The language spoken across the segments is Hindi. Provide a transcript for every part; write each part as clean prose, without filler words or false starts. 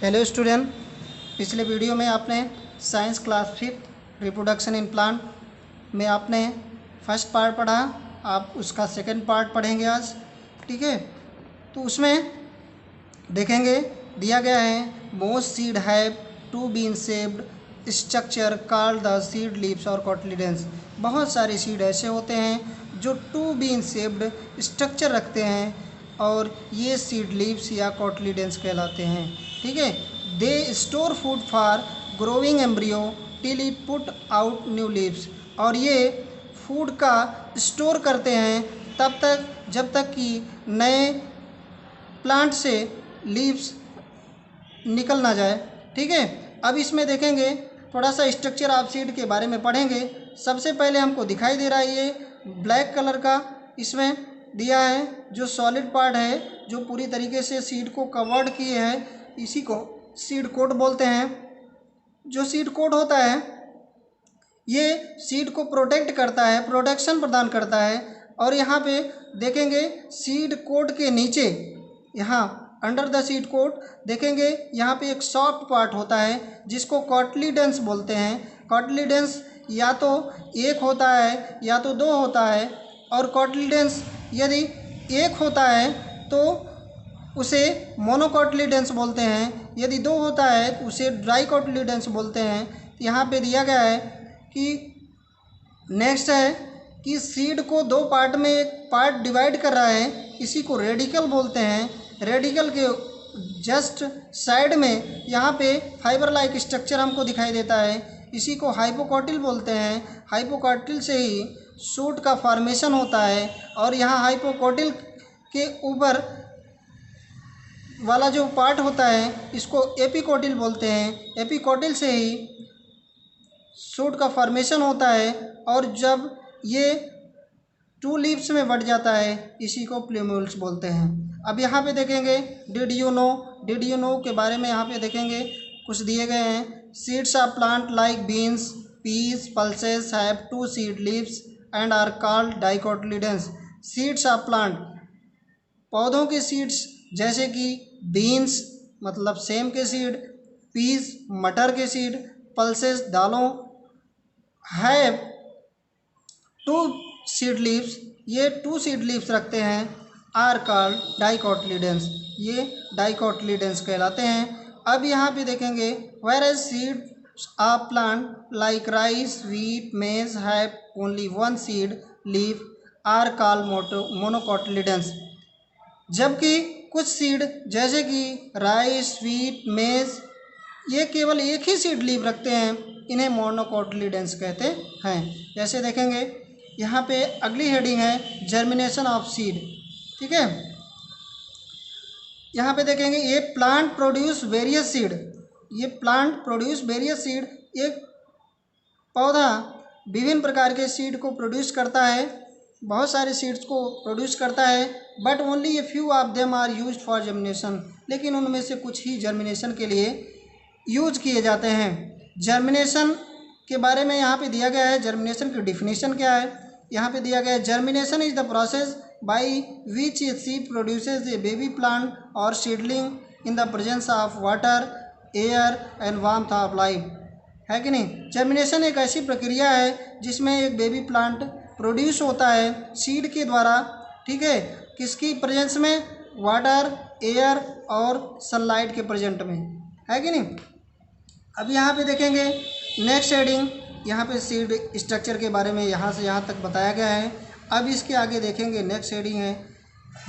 हेलो स्टूडेंट, पिछले वीडियो में आपने science class 5 reproduction in plant में आपने फर्स्ट पार्ट पढ़ा। आप उसका सेकंड पार्ट पढ़ेंगे आज। ठीक है, तो उसमें देखेंगे दिया गया है most seed have two bean shaped structure called the seed leaves और कॉटलिडेंस। बहुत सारे सीड ऐसे होते हैं जो टू बीन शेप्ड स्ट्रक्चर रखते हैं और ये सीड लीव्स या कॉटलिडेंस कहलाते हैं। ठीक है, they store food for growing embryo till it put out new leaves. और ये फूड का स्टोर करते हैं तब तक जब तक कि नए प्लांट से लीव्स निकल ना जाए। ठीक है, अब इसमें देखेंगे थोड़ा सा स्ट्रक्चर ऑफ सीड के बारे में पढ़ेंगे। सबसे पहले हमको दिखाई दे रहा है ये ब्लैक कलर का इसमें दिया है जो सॉलिड पार्ट है जो पूरी तरीके से सीड को कवर्ड किए है, इसी को सीड कोट बोलते हैं। जो सीड कोट होता है ये सीड को प्रोटेक्ट करता है, प्रोटेक्शन प्रदान करता है। और यहाँ पे देखेंगे सीड कोट के नीचे, यहाँ अंडर द सीड कोट देखेंगे यहाँ पे एक सॉफ्ट पार्ट होता है जिसको कॉटलिडेंस बोलते हैं। कॉटलिडेंस या तो एक होता है या तो दो होता है, और कॉटलिडेंस यदि एक होता है तो उसे मोनोकॉटलिडेंस बोलते हैं, यदि दो होता है तो उसे डाइकॉटलिडेंस बोलते हैं। तो यहाँ पे दिया गया है कि नेक्स्ट है कि सीड को दो पार्ट में एक पार्ट डिवाइड कर रहा है, इसी को रेडिकल बोलते हैं। रेडिकल के जस्ट साइड में यहाँ पे फाइबर लाइक स्ट्रक्चर हमको दिखाई देता है, इसी को हाइपोकॉटिल बोलते हैं। हाइपोकॉटिल से ही शूट का फॉर्मेशन होता है, और यहाँ हाइपोकॉटिल के ऊपर वाला जो पार्ट होता है इसको एपिकॉटिल बोलते हैं। एपिकॉटिल से ही शूट का फॉर्मेशन होता है, और जब ये टू लीव्स में बढ़ जाता है इसी को प्लूम्यूल्स बोलते हैं। अब यहाँ पे देखेंगे डिड यू नो के बारे में यहाँ पे देखेंगे कुछ दिए गए हैं। Seeds of plant like beans, peas, pulses have two seed leaves and are called dicotyledons. Seeds of plant, पौधों के सीड्स जैसे कि बीन्स मतलब सेम के सीड, पीस मटर के सीड, पल्सेस दालों, हैव टू सीड लीव्स, ये टू सीड लीव्स रखते हैं, आर कॉल्ड डाइकोटिलिडेंस, ये डाइकोटिलिडेंस कहलाते हैं। अब यहाँ पे देखेंगे whereas seed of plant like rice, wheat, maize have only one seed leave are called monocotyledons. जबकि कुछ सीड जैसे कि राइस, व्हीट, मेज ये केवल एक ही सीड लीव रखते हैं, इन्हें मोनोकोटिलिडेंस कहते हैं। जैसे देखेंगे यहाँ पे अगली हेडिंग है जर्मिनेशन ऑफ सीड। ठीक है, यहाँ पे देखेंगे ये प्लांट प्रोड्यूस वेरियस सीड, ये प्लांट प्रोड्यूस वेरियस सीड, एक पौधा विभिन्न प्रकार के सीड को प्रोड्यूस करता है, बहुत सारे सीड्स को प्रोड्यूस करता है, but only a few of them are used for germination. लेकिन उनमें से कुछ ही जर्मिनेशन के लिए यूज किए जाते हैं। जर्मिनेशन के बारे में यहाँ पे दिया गया है, जर्मिनेशन की डिफिनीशन क्या है यहाँ पे दिया गया है। Germination is the process by which a seed produces a baby plant और seedling in the presence of water, air and warmth of life, है कि नहीं। जर्मिनेशन एक ऐसी प्रक्रिया है जिसमें एक बेबी प्लांट प्रोड्यूस होता है सीड के द्वारा। ठीक है, किसकी प्रेजेंस में, वाटर, एयर और सनलाइट के प्रेजेंट में, है कि नहीं। अब यहाँ पे देखेंगे नेक्स्ट हेडिंग, यहाँ पे सीड स्ट्रक्चर के बारे में यहाँ से यहाँ तक बताया गया है। अब इसके आगे देखेंगे नेक्स्ट हेडिंग है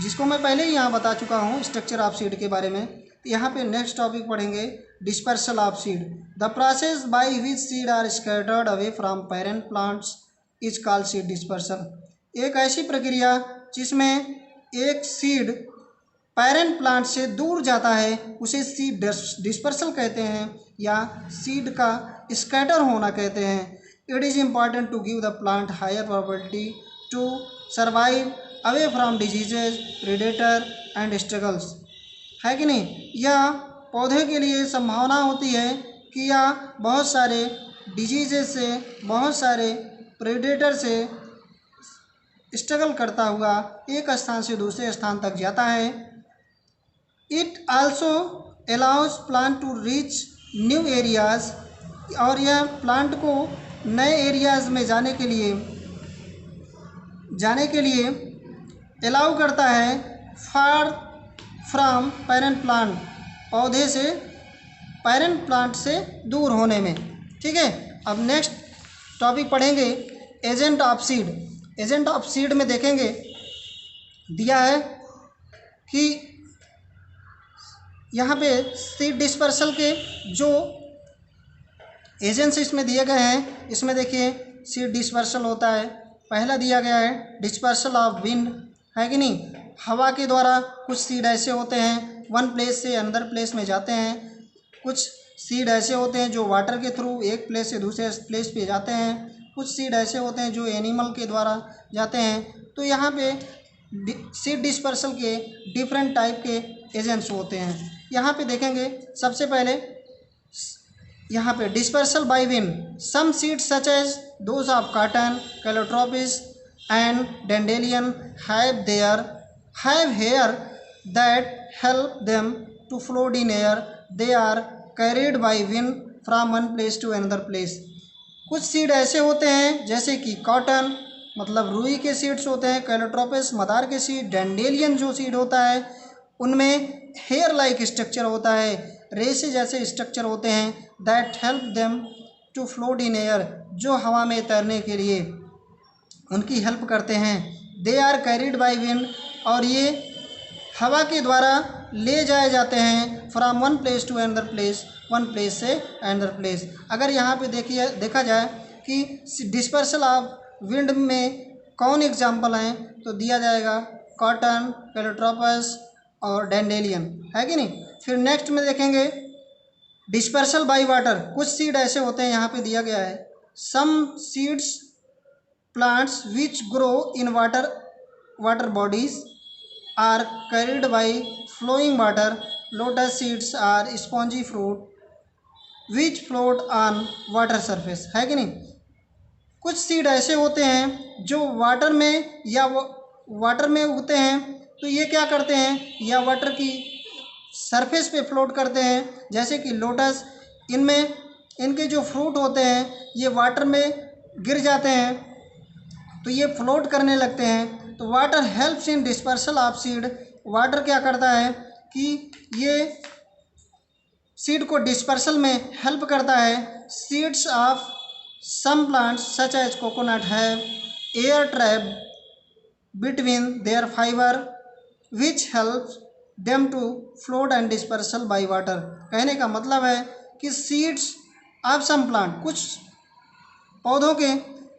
जिसको मैं पहले ही यहाँ बता चुका हूँ स्ट्रक्चर ऑफ सीड के बारे में। तो यहाँ पे नेक्स्ट टॉपिक पढ़ेंगे dispersal of seed. The process by which seed are scattered away from parent plants is called seed dispersal. एक ऐसी प्रक्रिया जिसमें एक सीड पेरेंट प्लांट से दूर जाता है उसे सीड डिस्पर्सल कहते हैं या सीड का स्कैटर होना कहते हैं। It is important to give the plant higher probability to survive away from diseases, predator and struggles, है कि नहीं। यह पौधे के लिए संभावना होती है कि यह बहुत सारे डिजीजेज से, बहुत सारे प्रेडेटर से स्ट्रगल करता हुआ एक स्थान से दूसरे स्थान तक जाता है। It also allows plant to reach new areas, और यह प्लांट को नए एरियाज में जाने के लिए अलाउ करता है फार फ्रॉम पेरेंट प्लांट, पौधे से पेरेंट प्लांट से दूर होने में। ठीक है, अब नेक्स्ट टॉपिक पढ़ेंगे agent of seed. Agent of seed में देखेंगे दिया है कि यहाँ पे सीड डिस्पर्सल के जो एजेंट्स इसमें दिए गए हैं, इसमें देखिए सीड डिस्पर्सल होता है। पहला दिया गया है डिस्पर्सल ऑफ विंड, है कि नहीं, हवा के द्वारा कुछ सीड ऐसे होते हैं वन प्लेस से अनदर प्लेस में जाते हैं। कुछ सीड ऐसे होते हैं जो वाटर के थ्रू एक प्लेस से दूसरे प्लेस पे जाते हैं। कुछ सीड ऐसे होते हैं जो एनिमल के द्वारा जाते हैं। तो यहाँ पे सीड डिस्पर्सल के डिफरेंट टाइप के एजेंट्स होते हैं। यहाँ पे देखेंगे सबसे पहले यहाँ पे dispersal by wind, some seeds such as those of cotton, calotropis and dandelion have hair that help them to float in air. They are carried by wind from one place to another place. कुछ सीड ऐसे होते हैं जैसे कि कॉटन मतलब रुई के सीड्स होते हैं, कैलोट्रोपिस मदार के सीड, डेंडेलियन जो सीड होता है उनमें हेयर लाइक स्ट्रक्चर होता है, रेसे जैसे स्ट्रक्चर होते हैं, that help them to float in air, जो हवा में तैरने के लिए उनकी हेल्प करते हैं। They are carried by wind, और ये हवा के द्वारा ले जाए जाते हैं from one place to another place, one place से अनदर प्लेस। अगर यहाँ पे देखा जाए कि डिस्पर्सल ऑफ विंड में कौन एग्जाम्पल हैं तो दिया जाएगा कॉटन, कैलोट्रोपस और डेंडेलियन, है कि नहीं। फिर नेक्स्ट में देखेंगे डिस्पर्सल बाय वाटर। कुछ सीड ऐसे होते हैं, यहाँ पे दिया गया है some seeds plants which grow in water bodies are carried by flowing water. Lotus seeds are spongy fruit which float on water surface, है कि नहीं। कुछ सीड ऐसे होते हैं जो वाटर में उगते हैं, तो ये क्या करते हैं या वाटर की सरफेस पे फ्लोट करते हैं। जैसे कि लोटस, इनमें इनके जो फ्रूट होते हैं ये वाटर में गिर जाते हैं तो ये फ्लोट करने लगते हैं। तो water helps in dispersal of seed. Water क्या करता है कि ये सीड को डिस्पर्सल में हेल्प करता है। Seeds of some plants such as coconut have air trap between their fibre which helps them to float and dispersal by water. कहने का मतलब है कि सीड्स ऑफ सम प्लांट, कुछ पौधों के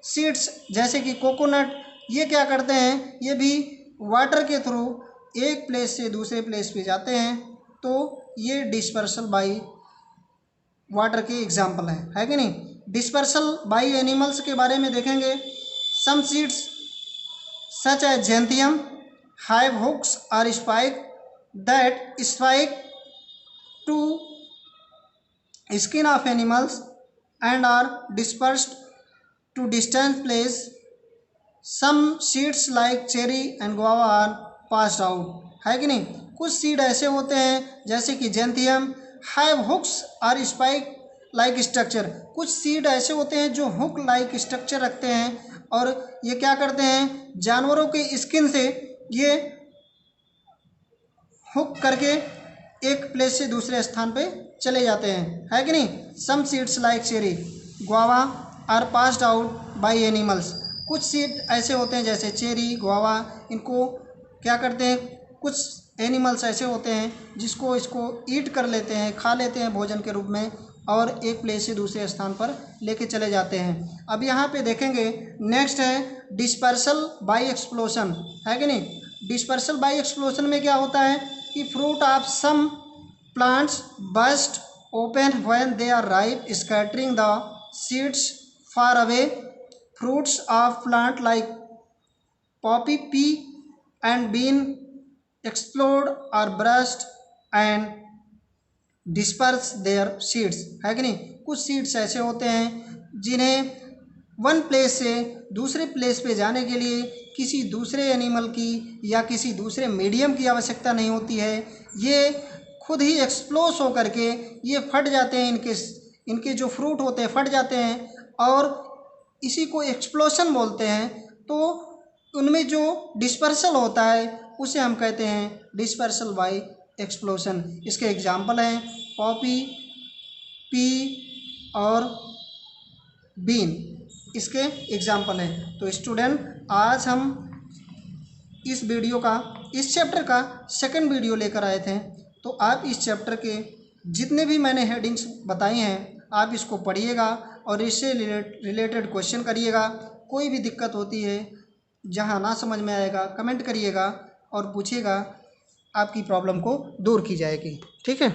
सीड्स जैसे कि कोकोनट, ये क्या करते हैं, ये भी वाटर के थ्रू एक प्लेस से दूसरे प्लेस पे जाते हैं, तो ये डिस्पर्सल बाय वाटर के एग्जाम्पल है कि नहीं। डिस्पर्सल बाय एनिमल्स के बारे में देखेंगे। Some seeds such as xanthium have hooks और spike that spike to skin of animals and are dispersed to distant place. Some seeds like cherry and guava are passed out, है कि नहीं। कुछ सीड ऐसे होते हैं जैसे कि जेंथियम हैव हुक्स और स्पाइक लाइक स्ट्रक्चर। कुछ सीड ऐसे होते हैं जो हुक लाइक स्ट्रक्चर रखते हैं और ये क्या करते हैं, जानवरों के स्किन से ये हुक करके एक प्लेस से दूसरे स्थान पे चले जाते हैं, है कि नहीं। Some seeds like cherry guava are passed out by animals. कुछ सीड ऐसे होते हैं जैसे चेरी, गुआवा, इनको क्या करते हैं, कुछ एनिमल्स ऐसे होते हैं जिसको इसको ईट कर लेते हैं, खा लेते हैं भोजन के रूप में और एक प्लेस से दूसरे स्थान पर लेके चले जाते हैं। अब यहाँ पे देखेंगे नेक्स्ट है डिस्पर्सल बाय एक्सप्लोशन, है कि नहीं। डिस्पर्सल बाय एक्सप्लोशन में क्या होता है कि fruit of some plants burst open when they are ripe scattering the seeds far away. Fruits of plant like poppy, pea and bean explode or burst and disperse their seeds, है कि नहीं। कुछ सीड्स ऐसे होते हैं जिन्हें वन प्लेस से दूसरे प्लेस पे जाने के लिए किसी दूसरे एनिमल की या किसी दूसरे मीडियम की आवश्यकता नहीं होती है। ये खुद ही एक्सप्लोस हो करके ये फट जाते हैं, इनके जो फ्रूट होते हैं फट जाते हैं और इसी को एक्सप्लोशन बोलते हैं। तो उनमें जो डिस्पर्सल होता है उसे हम कहते हैं डिस्पर्सल बाय एक्सप्लोशन। इसके एग्जाम्पल हैं पॉपी, पी और बीन, इसके एग्जाम्पल हैं। तो स्टूडेंट आज हम इस चैप्टर का सेकंड वीडियो लेकर आए थे। तो आप इस चैप्टर के जितने भी मैंने हेडिंग्स बताई हैं आप इसको पढ़िएगा और इससे रिलेटेड क्वेश्चन करिएगा। कोई भी दिक्कत होती है, जहां ना समझ में आएगा कमेंट करिएगा और पूछिएगा, आपकी प्रॉब्लम को दूर की जाएगी। ठीक है।